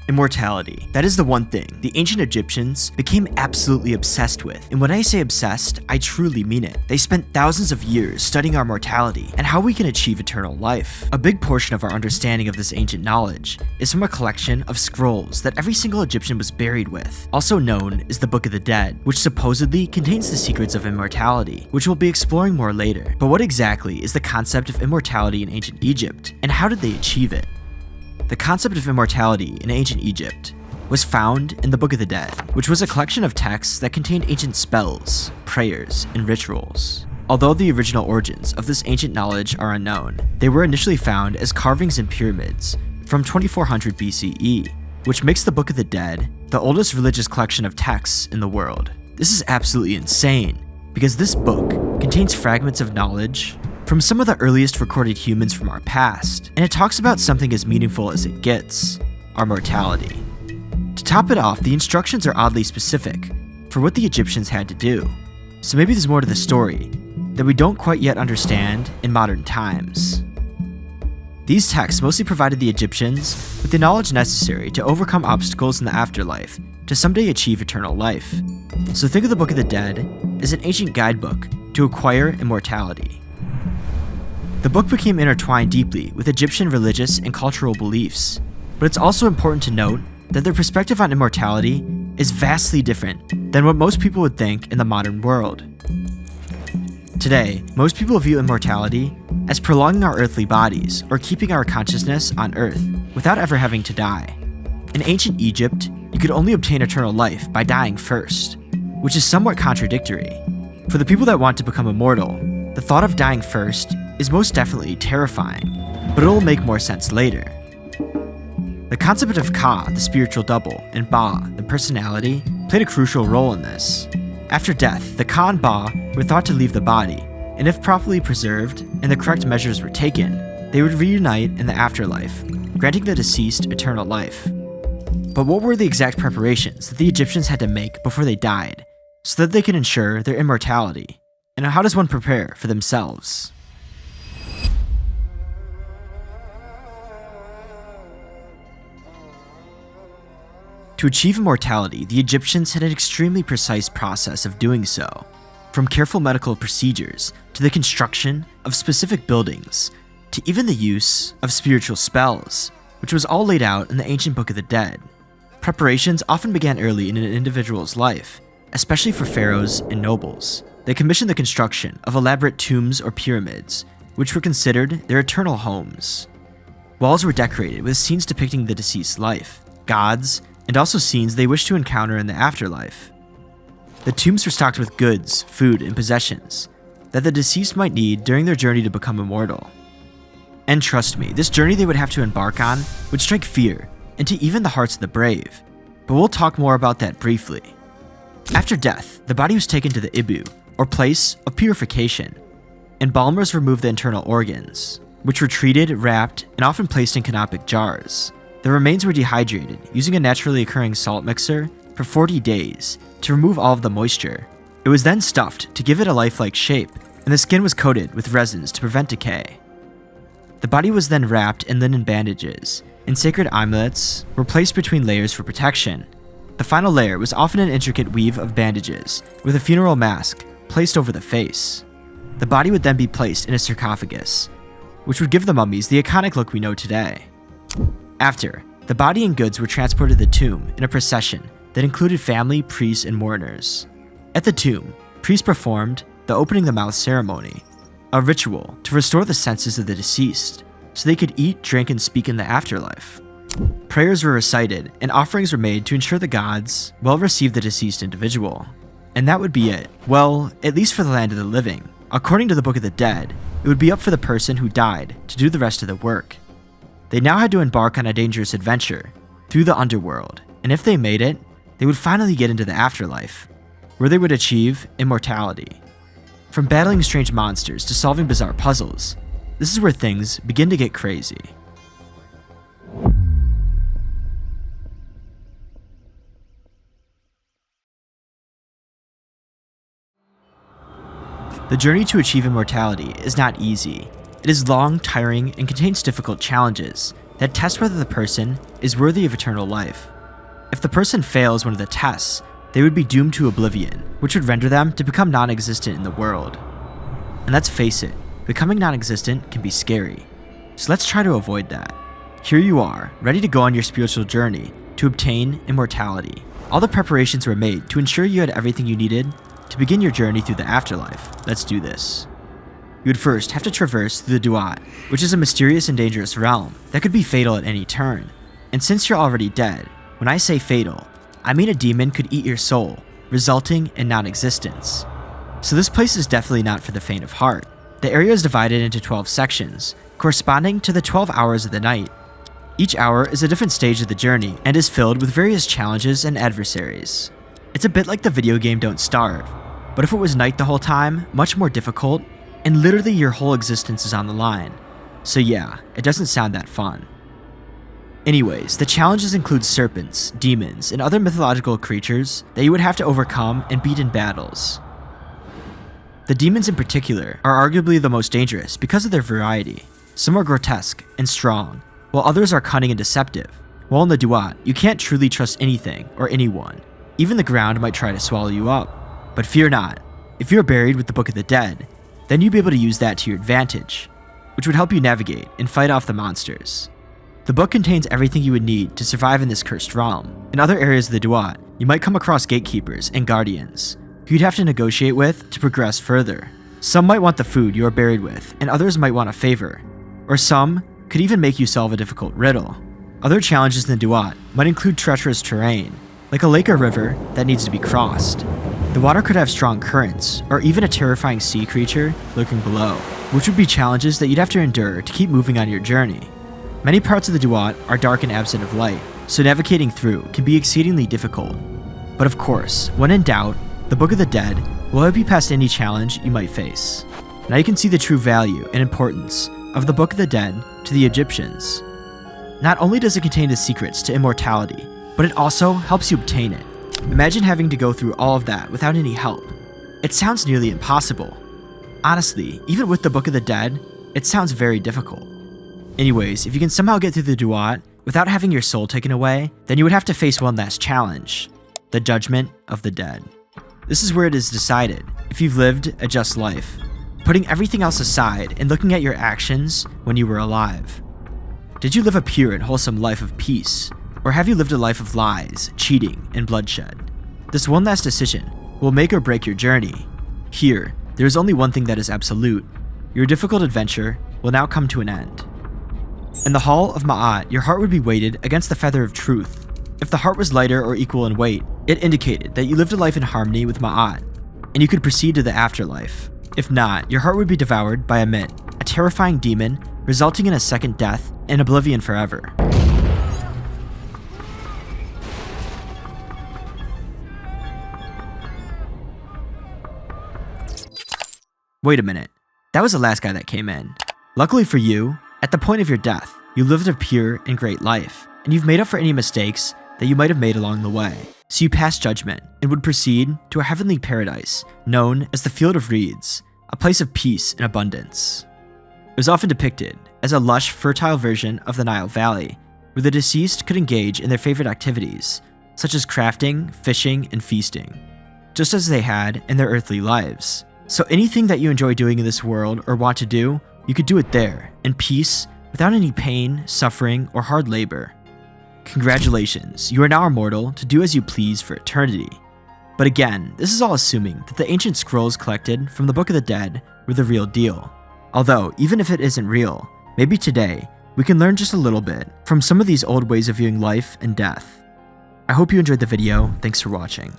Immortality. That is the one thing the ancient Egyptians became absolutely obsessed with. And when I say obsessed, I truly mean it. They spent thousands of years studying our mortality and how we can achieve eternal life. A big portion of our understanding of this ancient knowledge is from a collection of scrolls that every single Egyptian was buried with, also known as the Book of the Dead, which supposedly contains the secrets of immortality, which we'll be exploring more later. But what exactly is the concept of immortality in ancient Egypt, and how did they achieve it? The concept of immortality in ancient Egypt was found in the Book of the Dead, which was a collection of texts that contained ancient spells, prayers, and rituals. Although the original origins of this ancient knowledge are unknown, they were initially found as carvings in pyramids from 2400 BCE, which makes the Book of the Dead the oldest religious collection of texts in the world. This is absolutely insane, because this book contains fragments of knowledge from some of the earliest recorded humans from our past, and it talks about something as meaningful as it gets, our mortality. To top it off, the instructions are oddly specific for what the Egyptians had to do, so maybe there's more to the story that we don't quite yet understand in modern times. These texts mostly provided the Egyptians with the knowledge necessary to overcome obstacles in the afterlife to someday achieve eternal life. So think of the Book of the Dead as an ancient guidebook to acquire immortality. The book became intertwined deeply with Egyptian religious and cultural beliefs, but it's also important to note that their perspective on immortality is vastly different than what most people would think in the modern world. Today, most people view immortality as prolonging our earthly bodies or keeping our consciousness on Earth without ever having to die. In ancient Egypt, you could only obtain eternal life by dying first, which is somewhat contradictory. For the people that want to become immortal, the thought of dying first is most definitely terrifying, but it'll make more sense later. The concept of Ka, the spiritual double, and Ba, the personality, played a crucial role in this. After death, the Ka and Ba were thought to leave the body, and if properly preserved and the correct measures were taken, they would reunite in the afterlife, granting the deceased eternal life. But what were the exact preparations that the Egyptians had to make before they died, so that they could ensure their immortality? And how does one prepare for themselves? To achieve immortality, the Egyptians had an extremely precise process of doing so, from careful medical procedures to the construction of specific buildings, to even the use of spiritual spells, which was all laid out in the ancient Book of the Dead. Preparations often began early in an individual's life, especially for pharaohs and nobles. They commissioned the construction of elaborate tombs or pyramids, which were considered their eternal homes. Walls were decorated with scenes depicting the deceased's life, gods, and also scenes they wished to encounter in the afterlife. The tombs were stocked with goods, food, and possessions that the deceased might need during their journey to become immortal. And trust me, this journey they would have to embark on would strike fear into even the hearts of the brave, but we'll talk more about that briefly. After death, the body was taken to the Ibu, or place of purification, and embalmers removed the internal organs, which were treated, wrapped, and often placed in canopic jars. The remains were dehydrated using a naturally occurring salt mixer for 40 days to remove all of the moisture. It was then stuffed to give it a lifelike shape, and the skin was coated with resins to prevent decay. The body was then wrapped in linen bandages, and sacred amulets were placed between layers for protection. The final layer was often an intricate weave of bandages with a funeral mask placed over the face. The body would then be placed in a sarcophagus, which would give the mummies the iconic look we know today. After, the body and goods were transported to the tomb in a procession that included family, priests, and mourners. At the tomb, priests performed the opening the mouth ceremony, a ritual to restore the senses of the deceased so they could eat, drink, and speak in the afterlife. Prayers were recited and offerings were made to ensure the gods well received the deceased individual. And that would be it. Well, at least for the land of the living. According to the Book of the Dead, it would be up for the person who died to do the rest of the work. They now had to embark on a dangerous adventure through the underworld, and if they made it, they would finally get into the afterlife, where they would achieve immortality. From battling strange monsters to solving bizarre puzzles, this is where things begin to get crazy. The journey to achieve immortality is not easy. It is long, tiring, and contains difficult challenges, that test whether the person is worthy of eternal life. If the person fails one of the tests, they would be doomed to oblivion, which would render them to become non-existent in the world. And let's face it, becoming non-existent can be scary. So let's try to avoid that. Here you are, ready to go on your spiritual journey to obtain immortality. All the preparations were made to ensure you had everything you needed to begin your journey through the afterlife. Let's do this. You would first have to traverse through the Duat, which is a mysterious and dangerous realm that could be fatal at any turn. And since you're already dead, when I say fatal, I mean a demon could eat your soul, resulting in non-existence. So this place is definitely not for the faint of heart. The area is divided into 12 sections, corresponding to the 12 hours of the night. Each hour is a different stage of the journey and is filled with various challenges and adversaries. It's a bit like the video game Don't Starve, but if it was night the whole time, much more difficult, and literally your whole existence is on the line. So yeah, it doesn't sound that fun. Anyways, the challenges include serpents, demons, and other mythological creatures that you would have to overcome and beat in battles. The demons in particular are arguably the most dangerous because of their variety. Some are grotesque and strong, while others are cunning and deceptive. While in the Duat, you can't truly trust anything or anyone. Even the ground might try to swallow you up. But fear not, if you're buried with the Book of the Dead, then you'd be able to use that to your advantage, which would help you navigate and fight off the monsters. The book contains everything you would need to survive in this cursed realm. In other areas of the Duat, you might come across gatekeepers and guardians, who you'd have to negotiate with to progress further. Some might want the food you are buried with, and others might want a favor. Or some could even make you solve a difficult riddle. Other challenges in the Duat might include treacherous terrain, like a lake or river that needs to be crossed. The water could have strong currents, or even a terrifying sea creature lurking below, which would be challenges that you'd have to endure to keep moving on your journey. Many parts of the Duat are dark and absent of light, so navigating through can be exceedingly difficult. But of course, when in doubt, the Book of the Dead will help you past any challenge you might face. Now you can see the true value and importance of the Book of the Dead to the Egyptians. Not only does it contain the secrets to immortality, but it also helps you obtain it. Imagine having to go through all of that without any help. It sounds nearly impossible. Honestly, even with the Book of the Dead, it sounds very difficult. Anyways, if you can somehow get through the Duat without having your soul taken away, then you would have to face one last challenge, the Judgement of the Dead. This is where it is decided if you've lived a just life, putting everything else aside and looking at your actions when you were alive. Did you live a pure and wholesome life of peace, or have you lived a life of lies, cheating, and bloodshed? This one last decision will make or break your journey. Here, there is only one thing that is absolute. Your difficult adventure will now come to an end. In the Hall of Ma'at, your heart would be weighted against the feather of truth. If the heart was lighter or equal in weight, it indicated that you lived a life in harmony with Ma'at, and you could proceed to the afterlife. If not, your heart would be devoured by Amit, a terrifying demon, resulting in a second death and oblivion forever. Wait a minute, that was the last guy that came in. Luckily for you, at the point of your death, you lived a pure and great life, and you've made up for any mistakes that you might have made along the way. So you passed judgment and would proceed to a heavenly paradise known as the Field of Reeds, a place of peace and abundance. It was often depicted as a lush, fertile version of the Nile Valley, where the deceased could engage in their favorite activities, such as crafting, fishing, and feasting, just as they had in their earthly lives. So anything that you enjoy doing in this world or want to do, you could do it there, in peace, without any pain, suffering, or hard labor. Congratulations, you are now immortal to do as you please for eternity. But again, this is all assuming that the ancient scrolls collected from the Book of the Dead were the real deal. Although, even if it isn't real, maybe today, we can learn just a little bit from some of these old ways of viewing life and death. I hope you enjoyed the video, thanks for watching.